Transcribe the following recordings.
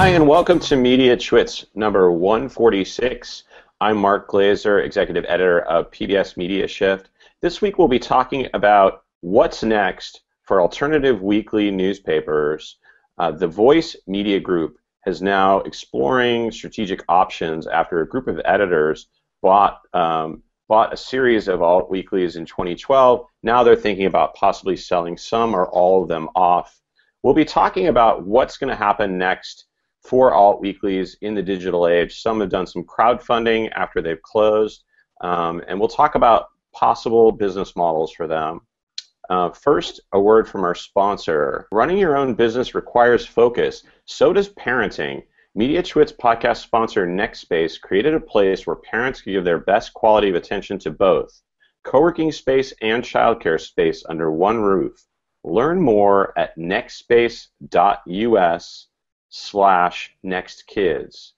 Hi, and welcome to Mediatwits number 146. I'm Mark Glaser, Executive Editor of PBS MediaShift. This week we'll be talking about what's next for alternative weekly newspapers. The Voice Media Group is now exploring strategic options after a group of editors bought a series of Alt-Weeklies in 2012. Now they're thinking about possibly selling some or all of them off. We'll be talking about what's going to happen next for Alt-Weeklies in the digital age. Some have done some crowdfunding after they've closed, and we'll talk about possible business models for them. First, a word from our sponsor. Running your own business requires focus. So does parenting. Mediatwits podcast sponsor NextSpace created a place where parents can give their best quality of attention to both co-working space and childcare space under one roof. Learn more at nextspace.us/nextkids.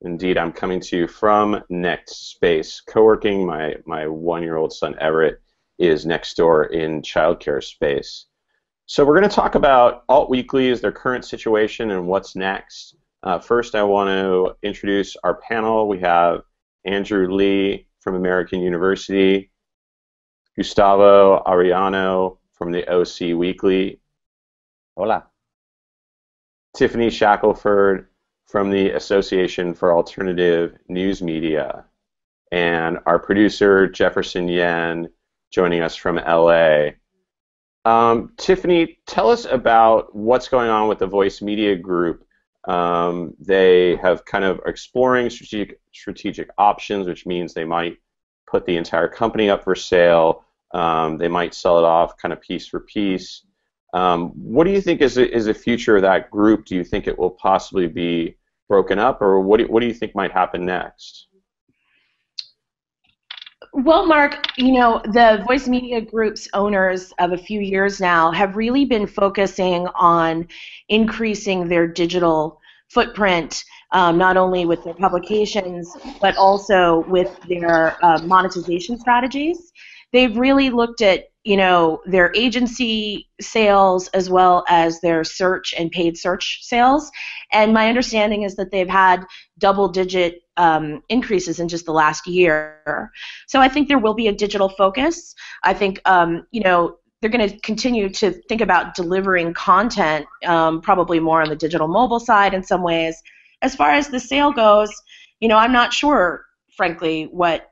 Indeed, I'm coming to you from NextSpace. Co-working, my one-year-old son Everett is next door in childcare space. So we're going to talk about Alt-Weeklies, their current situation, and what's next. First, I want to introduce our panel. We have Andrew Lee from American University, Gustavo Arellano from the OC Weekly. Hola. Tiffany Shackleford from the Association for Alternative Newsmedia. And our producer, Jefferson Yen, joining us from LA. Tiffany, tell us about what's going on with the Voice Media Group. They have kind of exploring strategic options, which means they might put the entire company up for sale. They might sell it off kind of piece for piece. What do you think is the future of that group? Do you think it will possibly be broken up, or what do you think might happen next? Well, Mark, the Voice Media Group's owners of a few years now have really been focusing on increasing their digital footprint, not only with their publications, but also with their monetization strategies. They've really looked at, their agency sales as well as their search and paid search sales. And my understanding is that they've had double-digit increases in just the last year. So I think there will be a digital focus. I think, they're going to continue to think about delivering content, probably more on the digital mobile side in some ways. As far as the sale goes, I'm not sure, frankly, what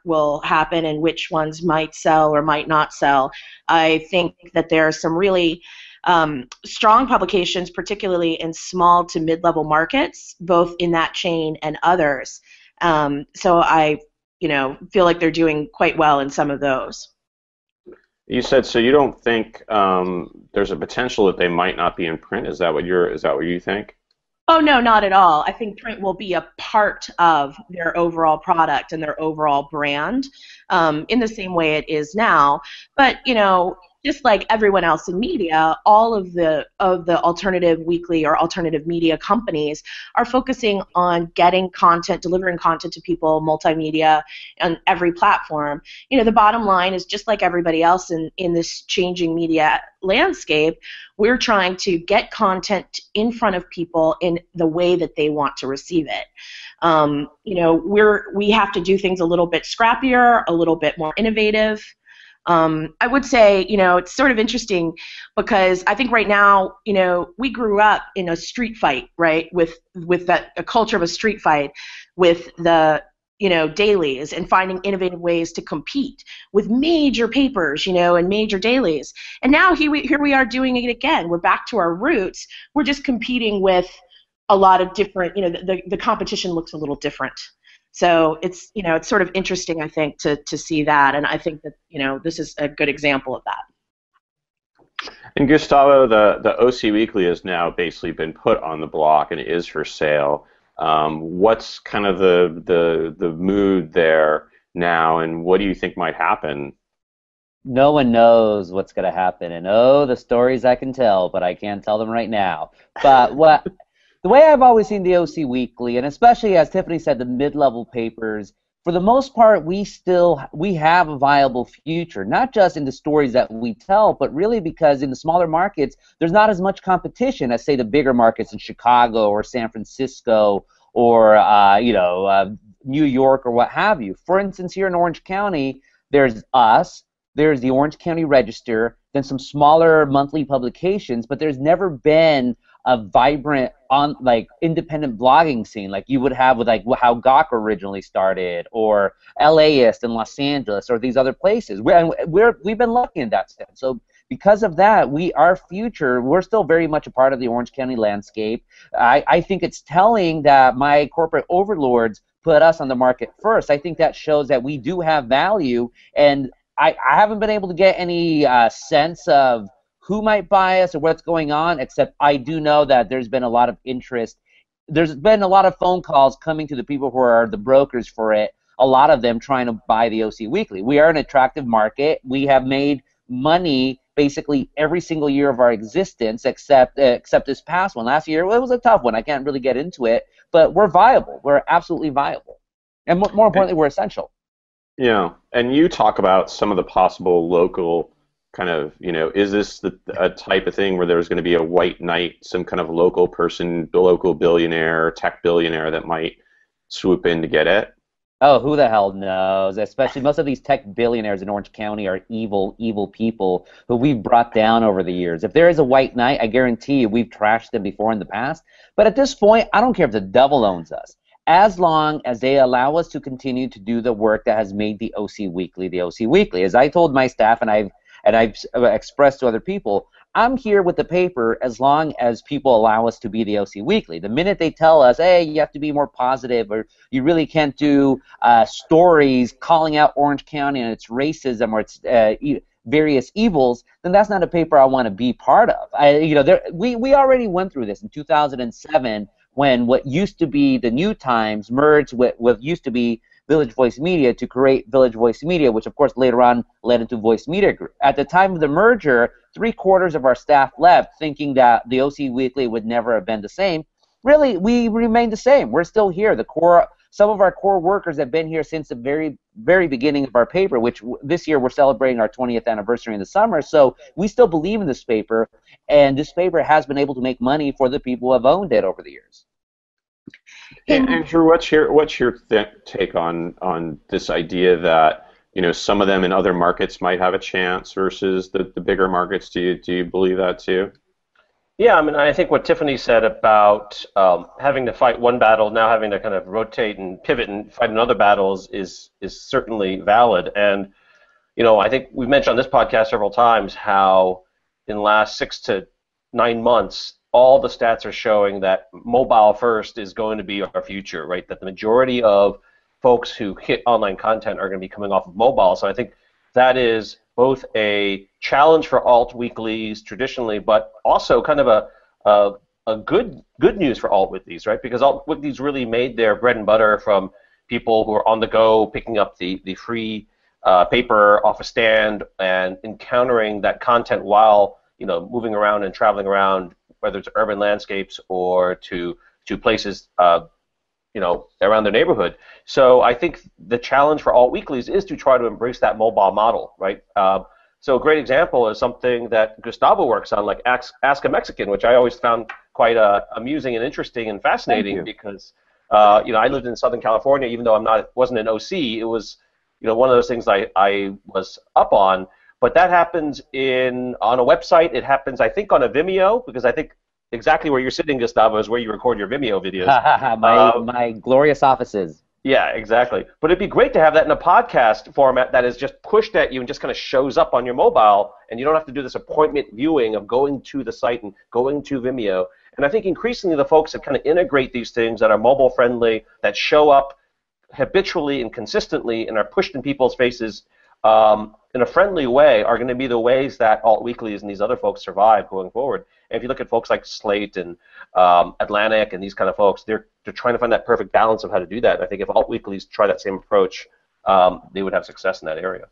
will happen and which ones might sell or might not sell. I think that there are some really strong publications, particularly in small to mid-level markets, both in that chain and others. So I, feel like they're doing quite well in some of those. You said so. You don't think there's a potential that they might not be in print? Is that what you think? Oh, no, not at all. I think print will be a part of their overall product and their overall brand in the same way it is now. But, just like everyone else in media, all of the alternative weekly or alternative media companies are focusing on getting content, delivering content to people, multimedia, on every platform. The bottom line is just like everybody else in this changing media landscape, we're trying to get content in front of people in the way that they want to receive it. We have to do things a little bit scrappier, a little bit more innovative. I would say, it's sort of interesting because I think right now, we grew up in a street fight, right, with a culture of a street fight with the, dailies and finding innovative ways to compete with major papers, and major dailies. And now here we are doing it again. We're back to our roots. We're just competing with a lot of different, the competition looks a little different. So it's sort of interesting, I think, to see that, and I think that this is a good example of that. And Gustavo, the OC Weekly has now basically been put on the block and is for sale. What's kind of the mood there now, and what do you think might happen? No one knows what's going to happen, and the stories I can tell, but I can't tell them right now. But the way I've always seen the OC Weekly, and especially, as Tiffany said, the mid-level papers, for the most part, we have a viable future, not just in the stories that we tell, but really because in the smaller markets, there's not as much competition as, say, the bigger markets in Chicago or San Francisco or New York or what have you. For instance, here in Orange County, there's us, there's the Orange County Register, then some smaller monthly publications, but there's never been a vibrant independent blogging scene like you would have with like how Gawk originally started, or LAist in Los Angeles, or these other places. We've been lucky in that sense. So because of that, we're still very much a part of the Orange County landscape. I think it's telling that my corporate overlords put us on the market first. I think that shows that we do have value, and I haven't been able to get any sense of who might buy us or what's going on, except I do know that there's been a lot of interest. There's been a lot of phone calls coming to the people who are the brokers for it, a lot of them trying to buy the OC Weekly. We are an attractive market. We have made money basically every single year of our existence except this past one. Last year, it was a tough one. I can't really get into it, but we're viable. We're absolutely viable. And more importantly, we're essential. Yeah, and you talk about some of the possible local kind of, is this a type of thing where there's going to be a white knight, some kind of local person, local billionaire, tech billionaire that might swoop in to get it? Oh, who the hell knows? Especially most of these tech billionaires in Orange County are evil, evil people who we've brought down over the years. If there is a white knight, I guarantee you we've trashed them before in the past. But at this point, I don't care if the devil owns us, as long as they allow us to continue to do the work that has made the OC Weekly the OC Weekly. As I told my staff, and I've expressed to other people, I'm here with the paper as long as people allow us to be the OC Weekly. The minute they tell us, hey, you have to be more positive, or you really can't do stories calling out Orange County and its racism or its various evils, then that's not a paper I want to be part of. We already went through this in 2007 when what used to be the New Times merged with what used to be Village Voice Media to create Village Voice Media, which of course later on led into Voice Media Group. At the time of the merger, 3/4 of our staff left, thinking that the OC Weekly would never have been the same. Really, we remained the same. We're still here. Some of our core workers have been here since the very, very beginning of our paper, which this year we're celebrating our 20th anniversary in the summer. So we still believe in this paper, and this paper has been able to make money for the people who have owned it over the years. And Drew, what's your take on this idea that some of them in other markets might have a chance versus the bigger markets? Do you believe that too? Yeah, I mean, I think what Tiffany said about having to fight one battle, now having to kind of rotate and pivot and fight another battles is certainly valid. And I think we've mentioned on this podcast several times how in the last 6 to 9 months, all the stats are showing that mobile first is going to be our future, right? That the majority of folks who hit online content are going to be coming off of mobile. So I think that is both a challenge for Alt-Weeklies traditionally, but also kind of a good news for Alt-Weeklies, right? Because Alt-Weeklies really made their bread and butter from people who are on the go, picking up the free paper off a stand and encountering that content while moving around and traveling around, whether it's urban landscapes or to places around their neighborhood. So I think the challenge for Alt-Weeklies is to try to embrace that mobile model, right? So a great example is something that Gustavo works on, like Ask a Mexican, which I always found quite amusing and interesting and fascinating because I lived in Southern California, even though wasn't an OC. It was one of those things I was up on. But that happens on a website. It happens, I think, on a Vimeo, because I think exactly where you're sitting, Gustavo, is where you record your Vimeo videos. my glorious offices. Yeah, exactly. But it'd be great to have that in a podcast format that is just pushed at you and just kind of shows up on your mobile, and you don't have to do this appointment viewing of going to the site and going to Vimeo. And I think increasingly the folks that kind of integrate these things that are mobile friendly, that show up habitually and consistently and are pushed in people's faces in a friendly way are going to be the ways that Alt-Weeklies and these other folks survive going forward. And if you look at folks like Slate and Atlantic and these kind of folks, they're trying to find that perfect balance of how to do that. And I think if Alt-Weeklies try that same approach, they would have success in that area.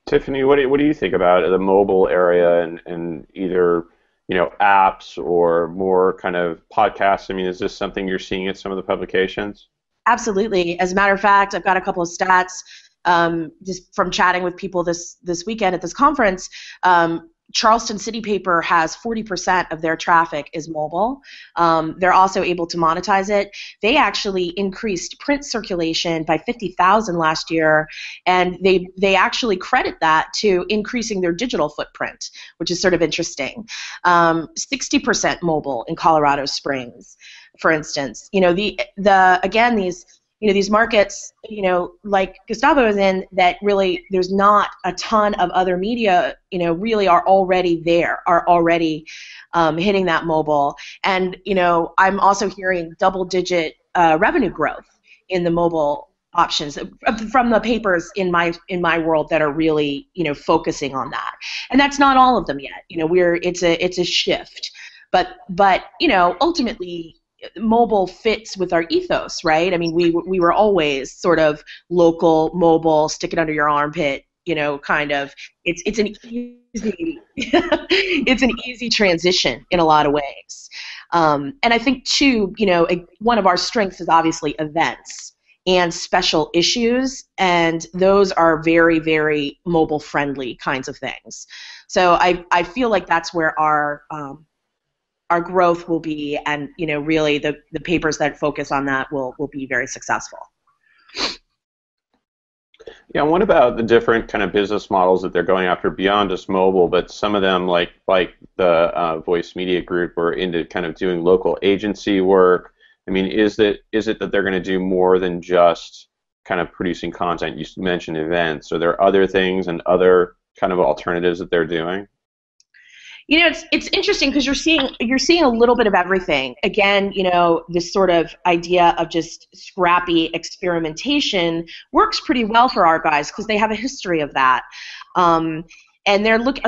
Tiffany, what do you think about the mobile area and either apps or more kind of podcasts? I mean, is this something you're seeing at some of the publications? Absolutely. As a matter of fact, I've got a couple of stats just from chatting with people this weekend at this conference. Charleston City Paper has 40% of their traffic is mobile. They're also able to monetize it. They actually increased print circulation by 50,000 last year, and they actually credit that to increasing their digital footprint, which is sort of interesting. 60% mobile in Colorado Springs, for instance. Again, these markets, like Gustavo is in, that really there's not a ton of other media, really are already there, are already hitting that mobile. And, I'm also hearing double-digit revenue growth in the mobile options from the papers in my world that are really, focusing on that. And that's not all of them yet. It's a shift. But ultimately, mobile fits with our ethos, right? I mean, we were always sort of local, mobile, stick it under your armpit, kind of. It's an easy it's an easy transition in a lot of ways. And I think too, one of our strengths is obviously events and special issues, and those are very, very mobile friendly kinds of things. So I feel like that's where our growth will be, and really the papers that focus on that will be very successful. Yeah, and what about the different kind of business models that they're going after beyond just mobile, but some of them like the Voice Media Group are into kind of doing local agency work. I mean, is it that they're going to do more than just kind of producing content? You mentioned events. Are there other things and other kind of alternatives that they're doing? It's interesting because you're seeing a little bit of everything. Again, this sort of idea of just scrappy experimentation works pretty well for our guys because they have a history of that. And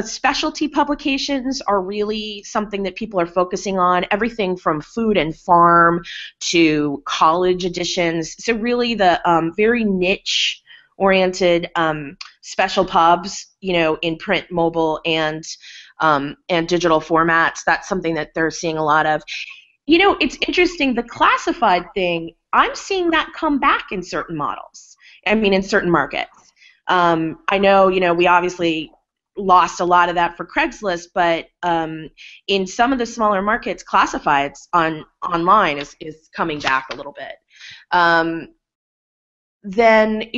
specialty publications are really something that people are focusing on. Everything from food and farm to college editions. So really the very niche oriented special pubs, in print, mobile, and digital formats. That's something that they're seeing a lot of. It's interesting, the classified thing, I'm seeing that come back in certain models. I mean, in certain markets. I know, we obviously lost a lot of that for Craigslist, but in some of the smaller markets, classifieds online is coming back a little bit. Then,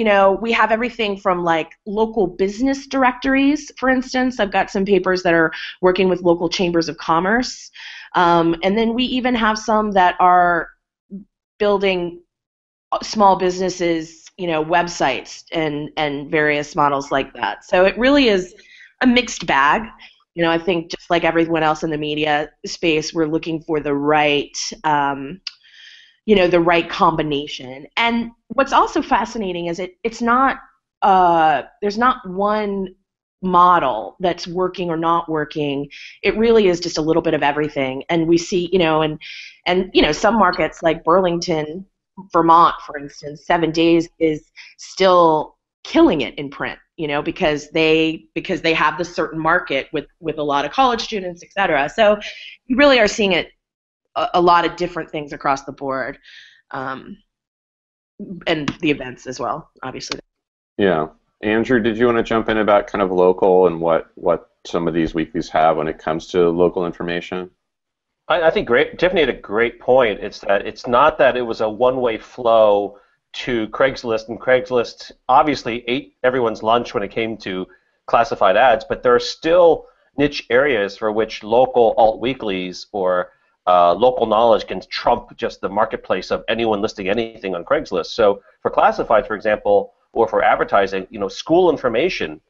we have everything from like local business directories, for instance. I've got some papers that are working with local chambers of commerce. And then we even have some that are building small businesses, websites and various models like that. So it really is a mixed bag. I think just like everyone else in the media space, we're looking for the right the right combination. And what's also fascinating is it's not there's not one model that's working or not working. It really is just a little bit of everything. And we see, and some markets like Burlington, Vermont, for instance, 7 Days is still killing it in print, because they have this certain market with a lot of college students, et cetera. So you really are seeing it a lot of different things across the board, and the events as well, obviously. Yeah. Andrew, did you want to jump in about kind of local and what some of these weeklies have when it comes to local information? I think Tiffany had a great point. It's not that it was a one-way flow to Craigslist, and Craigslist obviously ate everyone's lunch when it came to classified ads, but there are still niche areas for which local alt-weeklies or local knowledge can trump just the marketplace of anyone listing anything on Craigslist. So for classifieds, for example, or for advertising, school information,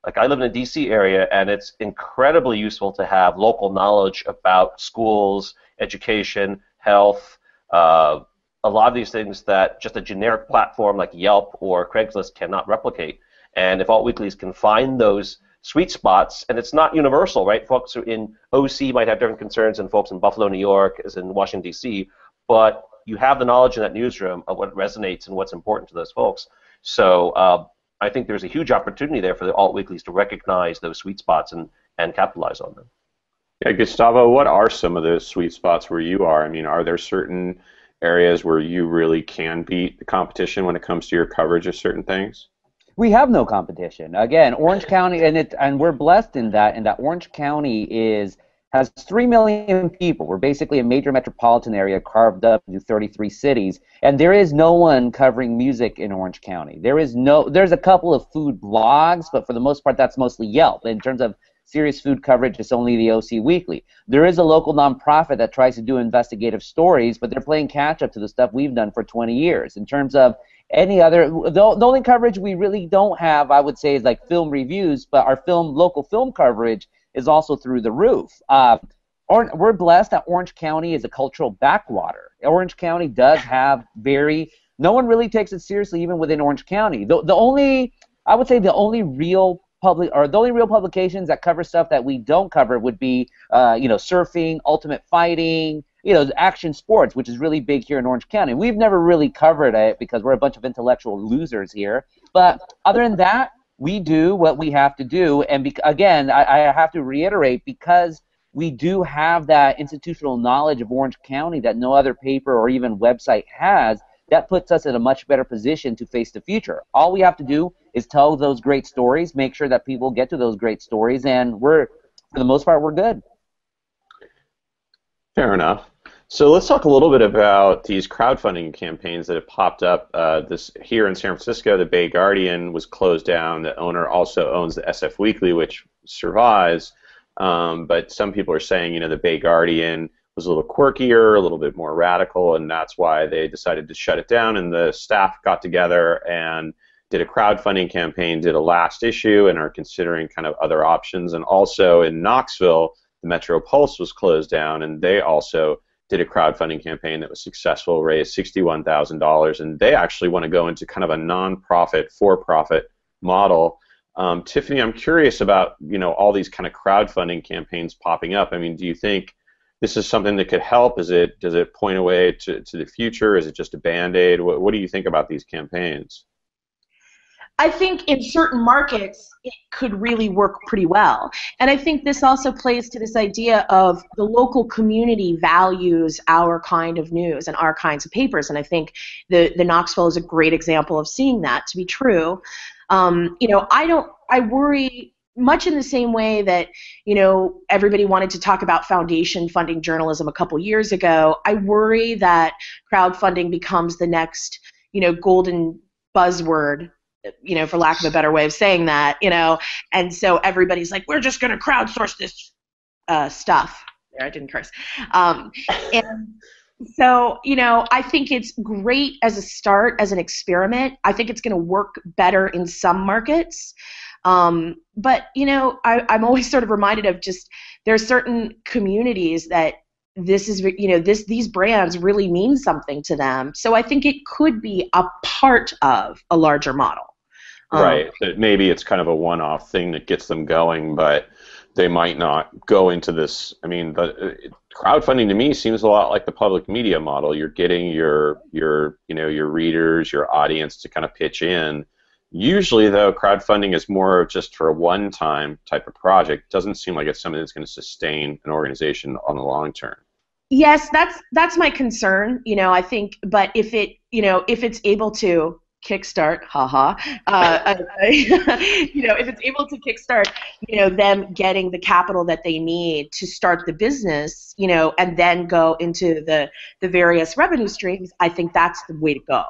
like I live in the DC area, and it's incredibly useful to have local knowledge about schools, education, health, a lot of these things that just a generic platform like Yelp or Craigslist cannot replicate. And if alt-weeklies can find those sweet spots, and it's not universal, right? Folks in OC might have different concerns than folks in Buffalo, New York, as in Washington, D.C., but you have the knowledge in that newsroom of what resonates and what's important to those folks. So I think there's a huge opportunity there for the alt-weeklies to recognize those sweet spots and capitalize on them. Yeah, Gustavo, what are some of those sweet spots where you are? I mean, are there certain areas where you really can beat the competition when it comes to your coverage of certain things? We have no competition. Again, Orange County, and we're blessed in that Orange County has 3 million people. We're basically a major metropolitan area carved up into 33 cities, and there is no one covering music in Orange County. There's a couple of food blogs, but for the most part, that's mostly Yelp. In terms of serious food coverage, it's only the OC Weekly. There is a local nonprofit that tries to do investigative stories, but they're playing catch up to the stuff we've done for 20 years. In terms of any other, the only coverage we really don't have, I would say, is like film reviews, but our local film coverage is also through the roof. We're blessed that Orange County is a cultural backwater. Orange County does have no one really takes it seriously even within Orange County. The only real publications that cover stuff that we don't cover would be, surfing, ultimate fighting, action sports, which is really big here in Orange County. We've never really covered it because we're a bunch of intellectual losers here. But other than that, we do what we have to do. And again, I have to reiterate, because we do have that institutional knowledge of Orange County that no other paper or even website has, that puts us in a much better position to face the future. All we have to do is tell those great stories, make sure that people get to those great stories, and for the most part, we're good. Fair enough. So let's talk a little bit about these crowdfunding campaigns that have popped up. Here in San Francisco, the Bay Guardian was closed down. The owner also owns the SF Weekly, which survives. But some people are saying, the Bay Guardian was a little quirkier, a little bit more radical, and that's why they decided to shut it down. And the staff got together and did a crowdfunding campaign, did a last issue, and are considering kind of other options. And also in Knoxville, the Metro Pulse was closed down, and they also did a crowdfunding campaign that was successful, raised $61,000, and they actually want to go into kind of a non-profit, for-profit model. Tiffany, I'm curious about all these kind of crowdfunding campaigns popping up. I mean, do you think this is something that could help? Does it point away to the future? Is it just a Band-Aid? What do you think about these campaigns? I think in certain markets it could really work pretty well. And I think this also plays to this idea of the local community values our kind of news and our kinds of papers. And I think the Knoxville is a great example of seeing that to be true. I worry much in the same way that, everybody wanted to talk about foundation funding journalism a couple years ago. I worry that crowdfunding becomes the next, golden buzzword, for lack of a better way of saying that, and so everybody's like, we're just going to crowdsource this stuff. There, I didn't curse. And so, I think it's great as a start, as an experiment. I think it's going to work better in some markets. But, I'm always sort of reminded of just there are certain communities that this is, these brands really mean something to them. So I think it could be a part of a larger model. Right. Maybe it's kind of a one-off thing that gets them going, but they might not go into this. I mean, crowdfunding to me seems a lot like the public media model. You're getting your readers, your audience to kind of pitch in. Usually, though, crowdfunding is more of just for a one-time type of project. It doesn't seem like it's something that's going to sustain an organization on the long term. Yes, that's my concern. I think, but if it's able to kickstart, if it's able to kickstart, them getting the capital that they need to start the business, and then go into the various revenue streams, I think that's the way to go.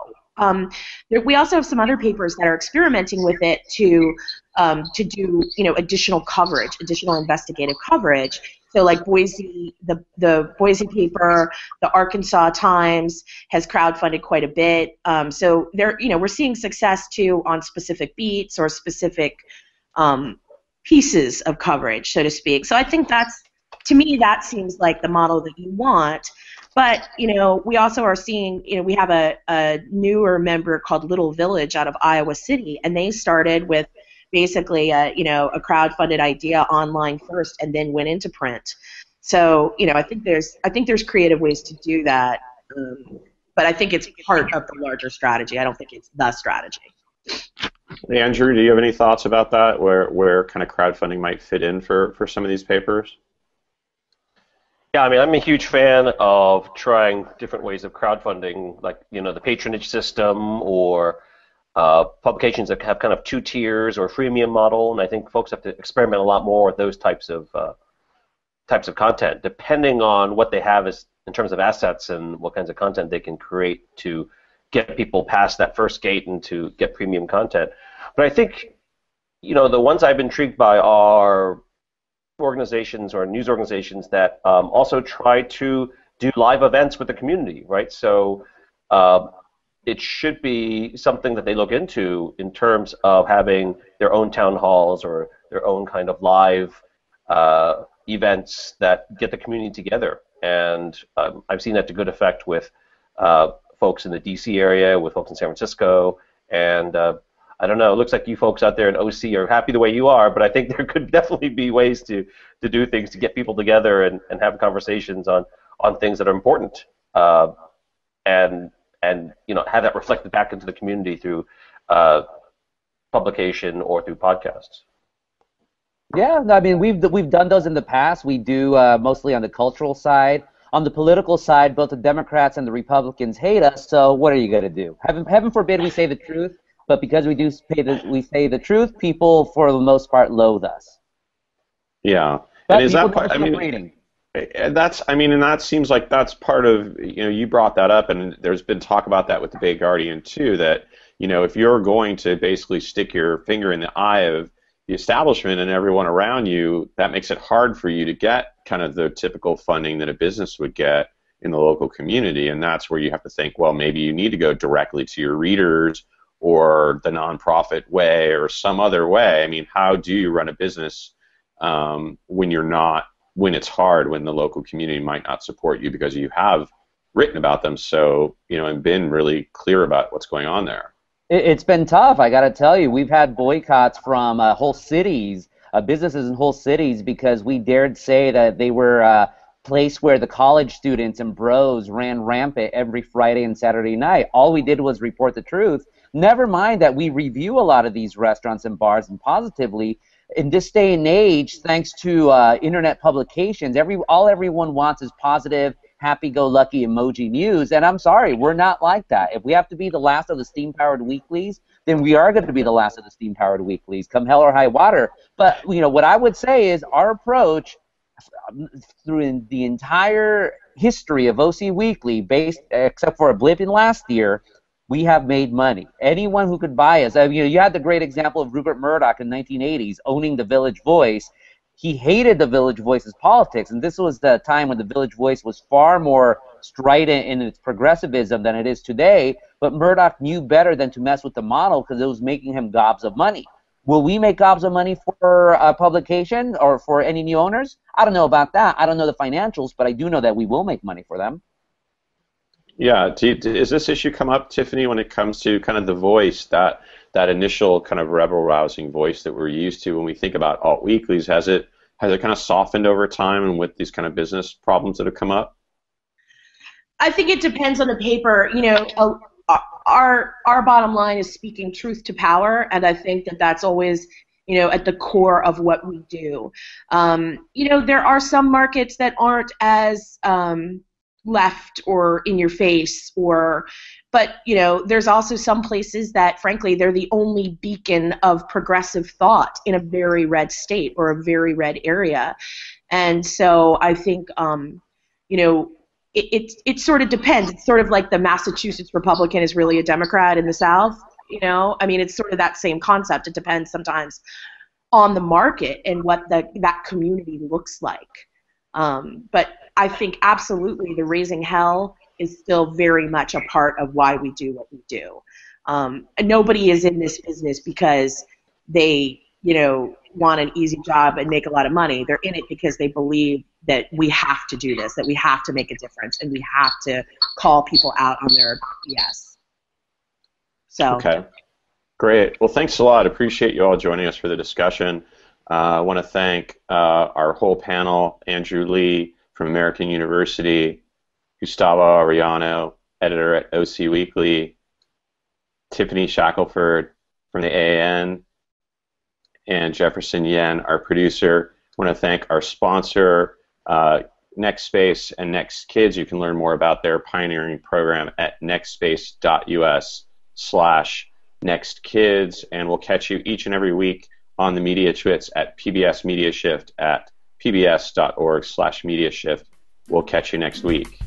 We also have some other papers that are experimenting with it to do additional coverage, additional investigative coverage. So like Boise, the Boise paper, the Arkansas Times has crowdfunded quite a bit. So we're seeing success too on specific beats or specific pieces of coverage, so to speak. So I think to me that seems like the model that you want. But, we also are seeing, we have a newer member called Little Village out of Iowa City, and they started with basically a crowdfunded idea online first and then went into print. So, I think there's creative ways to do that. But I think it's part of the larger strategy. I don't think it's the strategy. Andrew, do you have any thoughts about that, where kind of crowdfunding might fit in for some of these papers? Yeah, I mean, I'm a huge fan of trying different ways of crowdfunding, like, the patronage system or publications that have kind of two tiers or a freemium model, and I think folks have to experiment a lot more with those types of content, depending on what they have as in terms of assets and what kinds of content they can create to get people past that first gate and to get premium content. But I think, the ones I've been intrigued by are organizations or news organizations that also try to do live events with the community, right? So it should be something that they look into in terms of having their own town halls or their own kind of live events that get the community together. And I've seen that to good effect with folks in the DC area, with folks in San Francisco, and I don't know, it looks like you folks out there in OC are happy the way you are, but I think there could definitely be ways to do things to get people together and have conversations on things that are important, and have that reflected back into the community through publication or through podcasts. Yeah, I mean, we've done those in the past. We do mostly on the cultural side. On the political side, both the Democrats and the Republicans hate us, so what are you going to do? Heaven forbid we say the truth, but because we say the truth, people, for the most part, loathe us. Yeah. But and is that part, reading. And that seems like that's part of, you brought that up, and there's been talk about that with the Bay Guardian, too, that, if you're going to basically stick your finger in the eye of the establishment and everyone around you, that makes it hard for you to get kind of the typical funding that a business would get in the local community, and that's where you have to think, well, maybe you need to go directly to your readers or the nonprofit way or some other way. I mean, how do you run a business when it's hard, when the local community might not support you because you have written about them and been really clear about what's going on there? It's been tough, I got to tell you. We've had boycotts from whole cities, businesses in whole cities, because we dared say that they were a place where the college students and bros ran rampant every Friday and Saturday night. All we did was report the truth. Never mind that we review a lot of these restaurants and bars, and positively, in this day and age, thanks to internet publications, all everyone wants is positive, happy-go-lucky emoji news, and I'm sorry, we're not like that. If we have to be the last of the steam-powered weeklies, then we are going to be the last of the steam-powered weeklies, come hell or high water. But what I would say is our approach through the entire history of OC Weekly, except for a blip in last year, we have made money. Anyone who could buy us, you had the great example of Rupert Murdoch in the 1980s owning the Village Voice. He hated the Village Voice's politics, and this was the time when the Village Voice was far more strident in its progressivism than it is today, but Murdoch knew better than to mess with the model because it was making him gobs of money. Will we make gobs of money for a publication or for any new owners? I don't know about that. I don't know the financials, but I do know that we will make money for them. Yeah, does this issue come up, Tiffany, when it comes to kind of the voice, that initial kind of rebel-rousing voice that we're used to when we think about alt-weeklies? Has it kind of softened over time and with these kind of business problems that have come up? I think it depends on the paper. Our bottom line is speaking truth to power, and I think that that's always at the core of what we do. There are some markets that aren't as left or in your face, but there's also some places that frankly they're the only beacon of progressive thought in a very red state or a very red area. And so I think it sort of depends. It's sort of like the Massachusetts Republican is really a Democrat in the South. It's sort of that same concept. It depends sometimes on the market and what that community looks like. But I think absolutely the Raising Hell is still very much a part of why we do what we do. And nobody is in this business because they, want an easy job and make a lot of money. They're in it because they believe that we have to do this, that we have to make a difference, and we have to call people out on their BS. So. Okay. Great. Well, thanks a lot. Appreciate you all joining us for the discussion. I want to thank our whole panel, Andrew Lee from American University, Gustavo Arellano, editor at OC Weekly, Tiffany Shackleford from the AAN, and Jefferson Yen, our producer. I want to thank our sponsor, NextSpace and NextKids. You can learn more about their pioneering program at nextspace.us/NextKids, and we'll catch you each and every week on the Mediatwits at PBS MediaShift at pbs.org/MediaShift. We'll catch you next week.